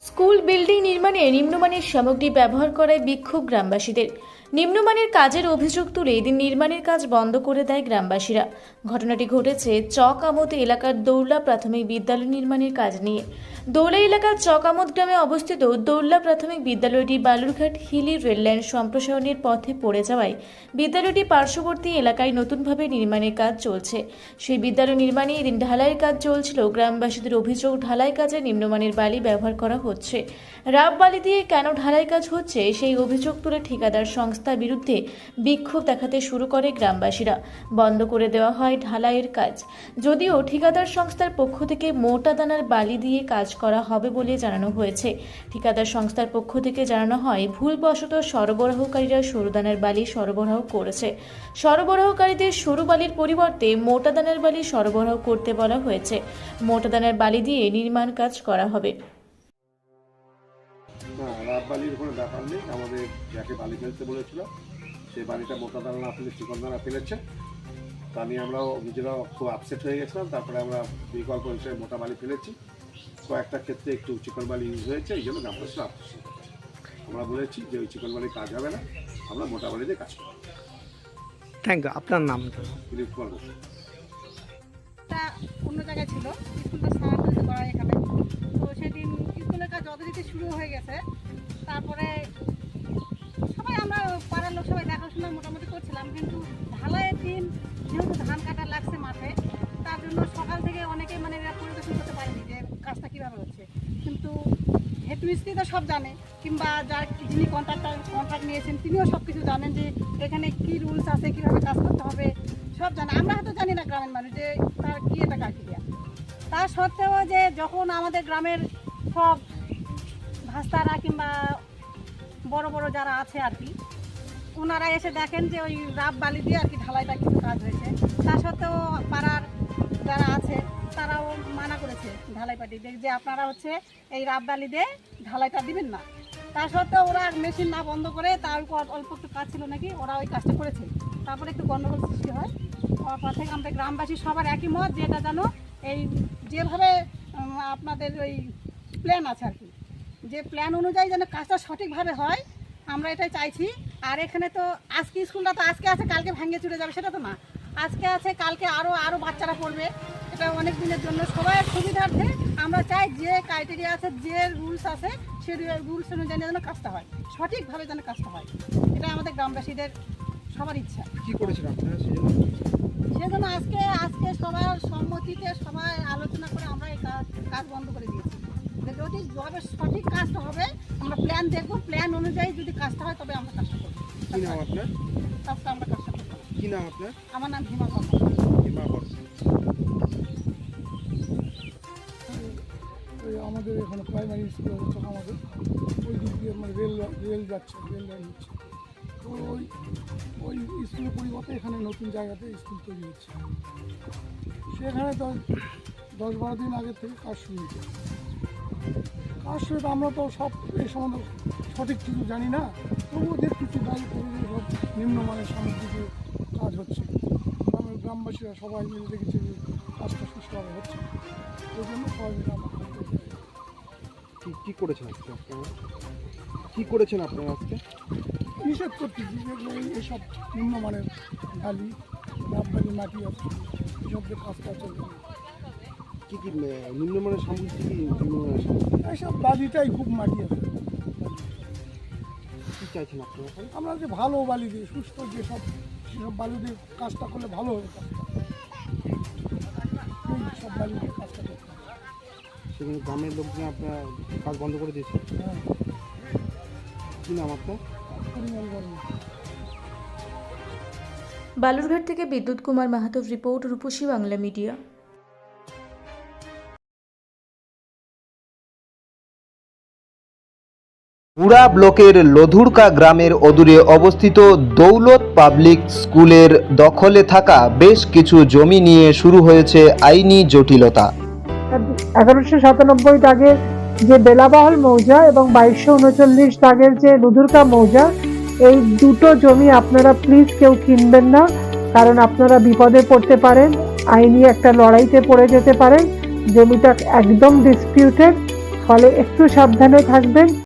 School building নির্মাণে নিম্নমানের সামগ্রী ব্যবহার করায় বিক্ষোভ গ্রামবাসীদের। নিম্নমানের কাজের অভিযোগ তুলে এদিন নির্মাণের কাজ বন্ধ করে দেয় গ্রামবাসীরা। ঘটনাটি ঘটেছে চক আমোদ এলাকার দৌলা প্রাথমিক বিদ্যালয় নির্মাণের কাজ নিয়ে। দৌলা এলাকার চক আমোদ গ্রামে অবস্থিত দৌলা প্রাথমিক বিদ্যালয়টি বালুরঘাট হিলি রেললাইন সম্প্রসারণের পথে পড়ে যাওয়ায় বিদ্যালয়টি পার্শ্ববর্তী এলাকায় নতুনভাবে নির্মাণের কাজ চলছে। সেই বিদ্যালয় নির্মাণে এদিন ঢালাইয়ের কাজ চলছিল। গ্রামবাসীদের অভিযোগ, ঢালাই কাজে নিম্নমানের বালি ব্যবহার করা হচ্ছে। রাব বালি দিয়ে কেন ঢালাই কাজ হচ্ছে সেই অভিযোগ তুলে ঠিকাদার সংস্থার বিরুদ্ধে বিক্ষোভ দেখাতে শুরু করে গ্রামবাসীরা। বন্ধ করে দেওয়া হয় ঢালাইয়ের কাজ। যদিও ঠিকাদার সংস্থার পক্ষ থেকে মোটা দানার বালি দিয়ে কাজ করা হবে বলে জানানো হয়েছে। ঠিকাদার সংস্থার পক্ষ থেকে জানানো হয়, ভুলবশত সরবরাহকারীরা সরু দানার বালি সরবরাহ করেছে। সরবরাহকারীদের সরু বালির পরিবর্তে মোটা দানার বালি সরবরাহ করতে বলা হয়েছে। মোটা দানার বালি দিয়ে নির্মাণ কাজ করা হবে। না, রাত বালির কোনো ব্যাপার নেই। আমাদের যাকে বালি ফেলতে বলেছিল সেই বালিটা মোটা দানা না ফেলে চিকন দানা ফেলেছে। তা নিয়ে আমরাও নিজেরাও খুব আপসেট হয়ে গেছিলাম। তারপরে আমরা বিকল্প হিসেবে মোটা বালি ফেলেছি। কয়েকটা ক্ষেত্রে একটু চিকন বালি ইউজ হয়েছে, এই জন্য গ্রামবাসীরা আপসেট হয়ে গেছে। আমরা বলেছি যে ওই চিকন বালির কাজ হবে না, আমরা মোটা বালি দিয়ে কাজ করব। Thank you. আপনার নাম? দিলীপ কুমার বসু। অন্য জায়গায় ছিল, স্কুলটা স্থানান্তরিত করা এখানে। তো সেদিন স্কুলের কাজ যথারীতি শুরু হয়ে গেছে। তারপরে সবাই আমরা পাড়ার লোক সবাই দেখাশোনা মোটামুটি করছিলাম, কিন্তু ঢালাইয়ের দিন যেহেতু ধান কাটা লাগছে মাঠে, তার জন্য সকাল থেকে অনেকেই এরা পরিদর্শন করতে পারেনি যে কাজটা কীভাবে হচ্ছে। কিন্তু হেড মিস্ত্রি তো সব জানে, কিংবা যিনি কন্ট্রাক্ট নিয়েছেন তিনিও সব কিছু জানেন যে এখানে কী রুলস আছে, কীভাবে কাজ করতে হবে সব জানে। আমরা হয়তো জানি না গ্রামের মানুষ যে তার কী এটা কাকিয়া। তা সত্ত্বেও যে যখন আমাদের গ্রামের সব ভাস্তারা কিংবা বড় বড় যারা আছে আর কি, ওনারা এসে দেখেন যে ওই রাব বালি দিয়ে আর কি ঢালাইটা কিছু কাজ হয়েছে। তা সত্ত্বেও পাড়ার যারা আছে তারাও মানা করেছে ঢালাই পাটি যে আপনারা এই রাব বালি দিয়ে ঢালাইটা দিবেন না। তা সত্ত্বেও ওরা মেশিন না বন্ধ করে, তার অল্প একটু কাজ ছিল নাকি, ওরা ওই কাজটা করেছে। তারপরে একটু গণ্ডগোল সৃষ্টি হয়। পর থেকে আমরা গ্রামবাসী সবার একই মত যে এটা যেন এই যেভাবে আপনাদের ওই প্ল্যান আছে আর কি, যে প্ল্যান অনুযায়ী যেন কাজটা সঠিকভাবে হয়, আমরা এটাই চাইছি। আর এখানে তো আজকে স্কুলটা তো আজকে আছে, কালকে ভেঙে চুরে যাবে সেটা তো না। আজকে আছে, কালকে আরও বাচ্চারা পড়বে। এটা অনেক দিনের জন্য সবাই সুবিধার্থে আমরা চাই যে ক্রাইটেরিয়া আছে, যে রুলস আছে, সেই রুলস অনুযায়ী যেন কাজটা হয়, সঠিকভাবে যেন কাজটা হয়। এটা আমাদের গ্রামবাসীদের সবার ইচ্ছা। কি করেছেন আপনারা সেজন্য আজকে সবার সম্মতিতে সবাই আলোচনা করে আমরা এই কাজ বন্ধ করে দিয়েছি। যদি যবে সঠিক কাজটা হবে আমরা প্ল্যান দেখবো, প্ল্যান অনুযায়ী যদি কাজটা হয় তবে আমরা কাজটা করবো। কি নাম আপনার? কাজটা আমরা কাজটা করবো। কি নাম আপনার? আমার নাম হিমা বর্মা। আমাদের এখানে প্রাইমারি স্কুল হচ্ছে, আমাদের ওই দিক দিয়ে রেল যাচ্ছে, রেল লাইন হচ্ছে। তো ওই স্কুলের পরিবর্তে এখানে নতুন জায়গাতে স্কুল তৈরি হচ্ছে। সেখানে তো 10-12 দিন আগে থেকে কাজ শুরু হয়েছে। কাজ শুরু তো আমরা তো সব এই সম্বন্ধে সঠিক কিছু জানি না। তো ওদের কিছু দায়িত্ব সব নিম্নমানের সামগ্রী দিয়ে কাজ হচ্ছে। গ্রামবাসীরা সবাই মিলে দেখেছে যে কাজটা সুষ্ঠুভাবে হচ্ছে। ওই জন্য সবাই মিলে আমরা কি করেছেন আজকে আপনারা? কি করেছেন আপনারা আজকে? নিষেধ করতেছি যেগুলো এইসব নিম্নমানের বালি, রাববালি, মাটি আছে, এসব দিয়ে কাজটা চলবে। কি নিম্নমানের সামগ্রী? কি নিম্নমানের সামগ্রী? এইসব বালিটাই খুব মাটি আছে। কী চাইছেন আপনারা এখন? আমরা যে ভালো বালি দিয়ে, সুস্থ যেসব সেসব বালি দিয়ে কাজটা করলে ভালো হবে। কাজটা সব বালি দিয়ে কাজটা করতে হবে। সেখানে গ্রামের লোকজন আপনারা কাজ বন্ধ করে দিয়েছেন? হ্যাঁ। কী নাম আপনার? পরিমল বর্মা। বালুরঘাট থেকে বিদ্যুৎ কুমার মাহাতোর রিপোর্ট, রূপসী বাংলা মিডিয়া। পুরা ব্লকের লধুরকা গ্রামের অদূরে অবস্থিত দৌলত পাবলিক স্কুলের দখলে থাকা বেশ কিছু জমি নিয়ে শুরু হয়েছে আইনি জটিলতা। 1197 দাগের যে বেলাবাহল মৌজা এবং 2239 দাগের যে লুধুরকা মৌজা, এই দুটো জমি আপনারা প্লিজ কেউ কিনবেন না, কারণ আপনারা বিপদে পড়তে পারেন, আইনি একটা লড়াইতে পড়ে যেতে পারেন। জমিটা একদম ডিসপিউটেড। ফলে একটু সাবধানে থাকবেন।